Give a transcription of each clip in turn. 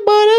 12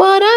12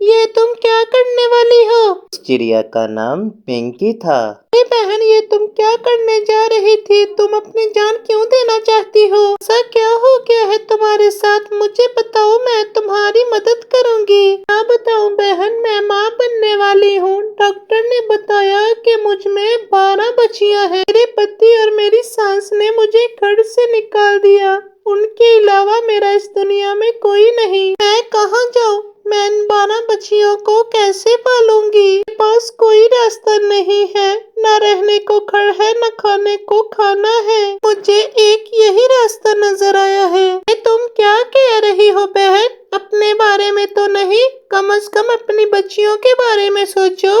یہ تم کیا کرنے والی ہو؟ اس چڑیا کا نام پنکی تھا۔ ارے بہن، یہ تم کیا کرنے جا رہی تھی؟ تم اپنی جان کیوں دینا چاہتی ہو؟ ایسا کیا ہو گیا ہے تمہارے ساتھ؟ مجھے بتاؤ، میں تمہاری مدد کروں گی۔ کیا بتاؤں بہن، میں ماں بننے والی ہوں۔ ڈاکٹر نے بتایا کہ مجھ میں 12 بچیاں ہیں۔ میرے پتی اور میری ساس نے مجھے گھر سے نکال دیا۔ ان کے علاوہ میرا اس دنیا میں کوئی نہیں۔ میں کہاں جاؤں؟ میں ان 12 بچیوں کو کیسے پالوں گی؟ میرے پاس کوئی راستہ نہیں ہے، نہ رہنے کو گھر ہے، نہ کھانے کو کھانا ہے۔ مجھے ایک یہی راستہ نظر آیا ہے۔ تم کیا کہہ رہی ہو بہن؟ اپنے بارے میں تو نہیں، کم از کم اپنی بچیوں کے بارے میں سوچو۔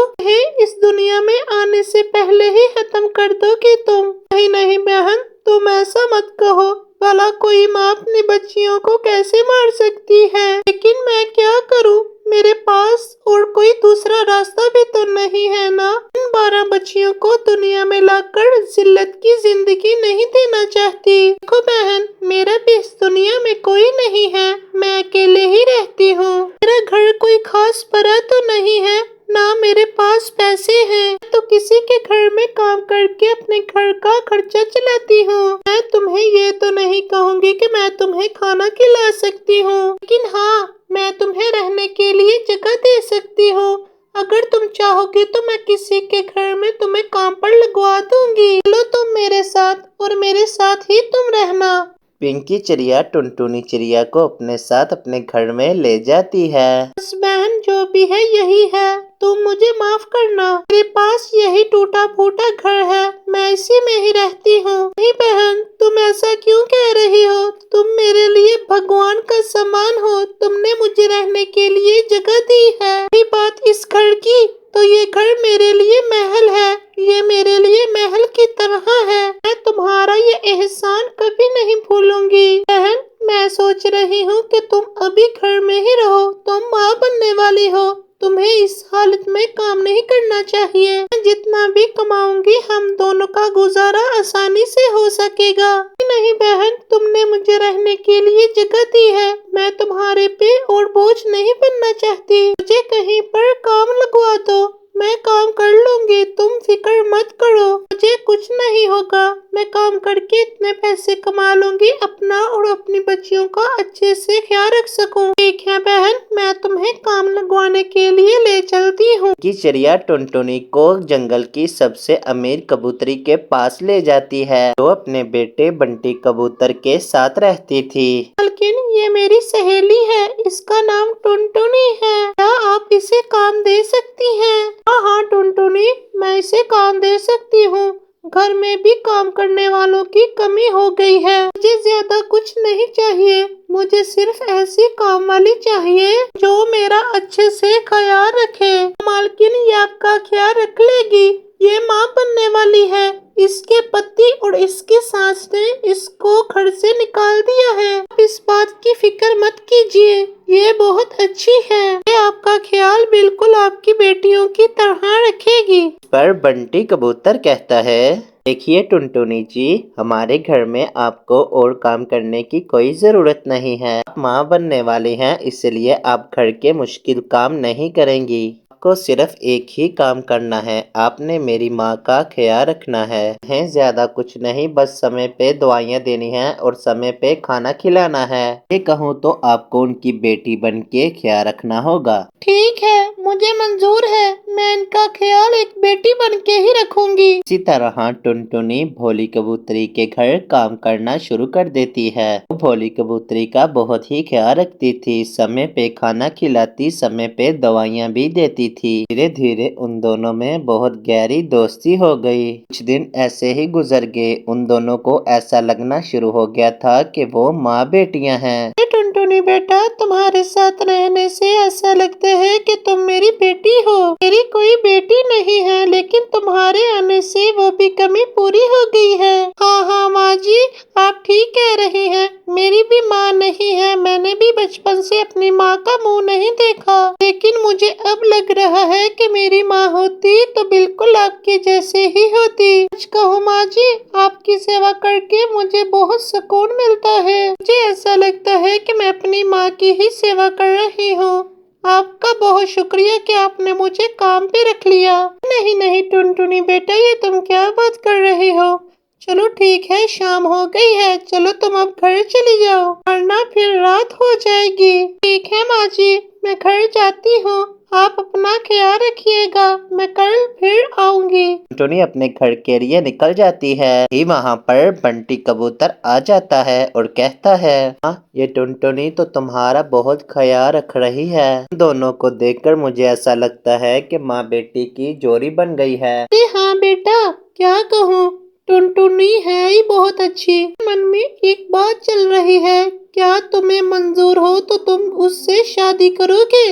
اس دنیا میں آنے سے پہلے ہی ختم کر دو گی تم؟ نہیں نہیں بہن، تم ایسا مت کہو۔ بھلا کوئی ماں اپنی بچیوں کو کیسے مار سکتی ہے؟ لیکن میں کیا کروں؟ میرے پاس اور کوئی دوسرا راستہ بھی تو نہیں ہے نا۔ ان 12 بچیوں کو دنیا میں لا کر ذلت کی زندگی نہیں دینا چاہتی۔ دیکھو بہن، میرا بھی اس دنیا میں کوئی نہیں ہے، میں اکیلے ہی رہتی ہوں۔ میرا گھر کوئی خاص بڑا تو نہیں ہے، نہ میرے پاس پیسے ہیں۔ میں تو کسی کے گھر میں کام کر کے اپنے گھر کا خرچہ چلاتی ہوں۔ میں تمہیں یہ تو نہیں کہوں گی کہ میں تمہیں کھانا کھلا سکتی ہوں، لیکن ہاں، میں تمہیں رہنے کے لیے جگہ دے سکتی ہوں۔ اگر تم چاہو گی تو میں کسی کے گھر میں تمہیں کام پر لگوا دوں گی۔ چلو تم میرے ساتھ، اور میرے ساتھ ہی تم رہنا۔ پنکی چڑیا ٹنٹنی چڑیا کو اپنے ساتھ اپنے گھر میں لے جاتی ہے۔ بس بہن، جو بھی ہے یہی ہے، تم مجھے معاف کرنا۔ میرے پاس یہی ٹوٹا پھوٹا گھر ہے، میں اسی میں ہی رہتی ہوں۔ نہیں بہن، تم ایسا کیوں کہہ رہی ہو؟ تم میرے لیے بھگوان کا سامان ہو، تم نے مجھے رہنے کے لیے جگہ دی ہے۔ رہی بات اس گھر کی، تو یہ گھر میرے لیے محل ہے، یہ میرے لیے محل کی طرح ہے۔ میں تمہارا یہ احسان کبھی نہیں بھولوں گی۔ بہن، میں سوچ رہی ہوں کہ تم ابھی گھر میں ہی رہو، تم ماں بننے والی ہو، تمہیں اس حالت میں کام نہیں کرنا چاہیے۔ میں جتنا بھی کماؤں گی، ہم دونوں کا گزارا آسانی سے ہو سکے گا۔ نہیں بہن، تم نے مجھے رہنے کے لیے جگہ دی ہے، میں تمہارے پہ اور بوجھ نہیں بننا چاہتی۔ مجھے کہیں پر کام لگوا دو، میں کام کر لوں گی، تم فکر مت کرو، مجھے کچھ نہیں ہوگا۔ میں کام کر کے اتنے پیسے کما لوں گی، اپنا اور اپنی بچیوں کا اچھے سے خیال رکھ سکوں۔ ٹھیک ہے بہن، میں تمہیں کام لگوانے کے لیے لے چلتی ہوں۔ پنکی چڑیا ٹنٹنی کو جنگل کی سب سے امیر کبوتری کے پاس لے جاتی ہے، جو اپنے بیٹے بنٹی کبوتر کے ساتھ رہتی تھی۔ لیکن یہ میری سہیلی ہے، اس کا نام ٹنٹنی ہے، کیا آپ اسے کام دے سکتی ہیں؟ ہاں ہاں ٹنٹنی، میں اسے کام دے سکتی ہوں۔ گھر میں بھی کام کرنے والوں کی کمی ہو گئی ہے، مجھے زیادہ کچھ نہیں چاہیے، مجھے صرف ایسی کام والی چاہیے جو میرا اچھے سے خیال رکھے۔ مالکن یہ آپ کا خیال رکھ لے گی، یہ ماں بننے والی ہے، اس کے پتی اور اس کی ساس نے اس کو گھر سے نکال دیا ہے۔ آپ اس بات کی فکر مت کیجیے، یہ بہت اچھی ہے، یہ آپ کا خیال بالکل آپ کی بیٹیوں کی طرح رکھے گی۔ پر بنٹی کبوتر کہتا ہے، دیکھیے ٹنٹنی جی، ہمارے گھر میں آپ کو اور کام کرنے کی کوئی ضرورت نہیں ہے۔ آپ ماں بننے والی ہیں، اس لیے آپ گھر کے مشکل کام نہیں کریں گی۔ آپ کو صرف ایک ہی کام کرنا ہے، آپ نے میری ماں کا خیال رکھنا ہے۔ انہیں زیادہ کچھ نہیں، بس سمے پہ دوائیاں دینی ہیں اور سمے پہ کھانا کھلانا ہے۔ یہ کہوں تو آپ کو ان کی بیٹی بن کے خیال رکھنا ہوگا۔ ٹھیک ہے، مجھے منظور ہے، میں ان کا خیال ایک بیٹی بن کے ہی رکھوں گی۔ اسی طرح ٹنٹنی بھولی کبوتری کے گھر کام کرنا شروع کر دیتی ہے۔ وہ بھولی کبوتری کا بہت ہی خیال رکھتی تھی، سمے پہ کھانا کھلاتی، سمے پہ دوائیاں بھی دیتی تھی۔ دھیرے دھیرے ان دونوں میں بہت گہری دوستی ہو گئی۔ کچھ دن ایسے ہی گزر گئے، ان دونوں کو ایسا لگنا شروع ہو گیا تھا کہ وہ ماں بیٹیاں ہیں۔ ٹنٹنی بیٹا، تمہارے ساتھ رہنے سے ایسا لگتا ہے کہ تم میری بیٹی ہو۔ میری کوئی بیٹی نہیں ہے، لیکن تمہارے آنے سے وہ بھی کمی پوری ہو گئی ہے۔ ہاں ہاں ماں جی، آپ ٹھیک کہہ رہی ہیں، میری بھی ماں نہیں ہے، میں نے بھی بچپن سے اپنی ماں کا منہ نہیں دیکھا، لیکن مجھے اب لگ رہا ہے کہ میری ماں ہوتی تو بالکل آپ کے جیسے ہی ہوتی۔ سچ کہوں ماں جی، آپ کی سیوا کر کے مجھے بہت سکون ملتا ہے، مجھے ایسا لگتا ہے کہ میں اپنی ماں کی ہی سیوا کر رہی ہوں۔ آپ کا بہت شکریہ کہ آپ نے مجھے کام پہ رکھ لیا۔ نہیں نہیں ٹنٹنی بیٹا، یہ تم کیا بات کر رہی ہو؟ چلو ٹھیک ہے، شام ہو گئی ہے، چلو تم اب گھر چلی جاؤ ورنہ پھر رات ہو جائے گی۔ ٹھیک ہے ماں جی، میں گھر جاتی ہوں، آپ اپنا خیال رکھیے گا، میں کل پھر آؤں گی۔ ٹنٹنی اپنے گھر کے لیے نکل جاتی ہے ہی وہاں پر بنٹی کبوتر آ جاتا ہے اور کہتا ہے ہاں یہ ٹنٹنی تو تمہارا بہت خیال رکھ رہی ہے۔ ان دونوں کو دیکھ کر مجھے ایسا لگتا ہے کہ ماں بیٹی کی جوڑی بن گئی ہے۔ ہاں بیٹا، کیا کہوں، ٹنٹنی ہے ہی بہت اچھی۔ من میں ایک بات چل رہی ہے، کیا تمہیں منظور ہو تو تم اس سے شادی کرو گے؟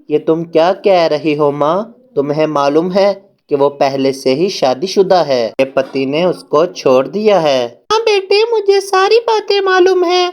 یہ تم کیا کہہ رہی ہو ماں؟ تمہیں معلوم ہے کہ وہ پہلے سے ہی شادی شدہ ہے، میرے پتی نے اس کو چھوڑ دیا ہے۔ ہاں بیٹے، مجھے ساری باتیں معلوم ہیں۔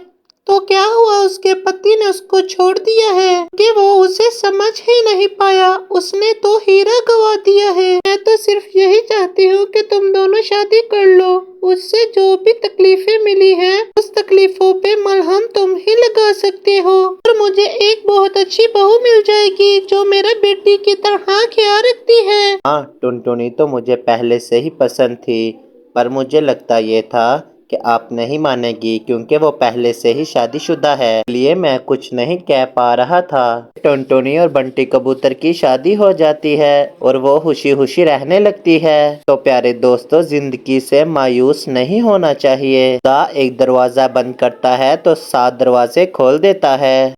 تو کیا ہوا، اس کے پتی نے اس کو چھوڑ دیا ہے کہ وہ اسے سمجھ ہی نہیں پایا، اس نے تو ہیرا گوا دیا ہے۔ میں تو صرف یہی چاہتی ہوں کہ تم دونوں شادی کر لو، اس سے جو بھی تکلیفیں ملی ہیں اس تکلیفوں پہ ملہم تم ہی لگا سکتے ہو، اور مجھے ایک بہت اچھی بہو مل جائے گی جو میرا بیٹی کی طرح خیال رکھتی ہے۔ ہاں ٹنٹنی تو مجھے پہلے سے ہی پسند تھی، پر مجھے لگتا یہ تھا کہ آپ نہیں مانیں گی کیونکہ وہ پہلے سے ہی شادی شدہ ہے، اس لیے میں کچھ نہیں کہہ پا رہا تھا۔ ٹنٹنی اور بنٹی کبوتر کی شادی ہو جاتی ہے اور وہ خوشی خوشی رہنے لگتی ہے۔ تو پیارے دوستو، زندگی سے مایوس نہیں ہونا چاہیے۔ خدا ایک دروازہ بند کرتا ہے تو 7 دروازے کھول دیتا ہے۔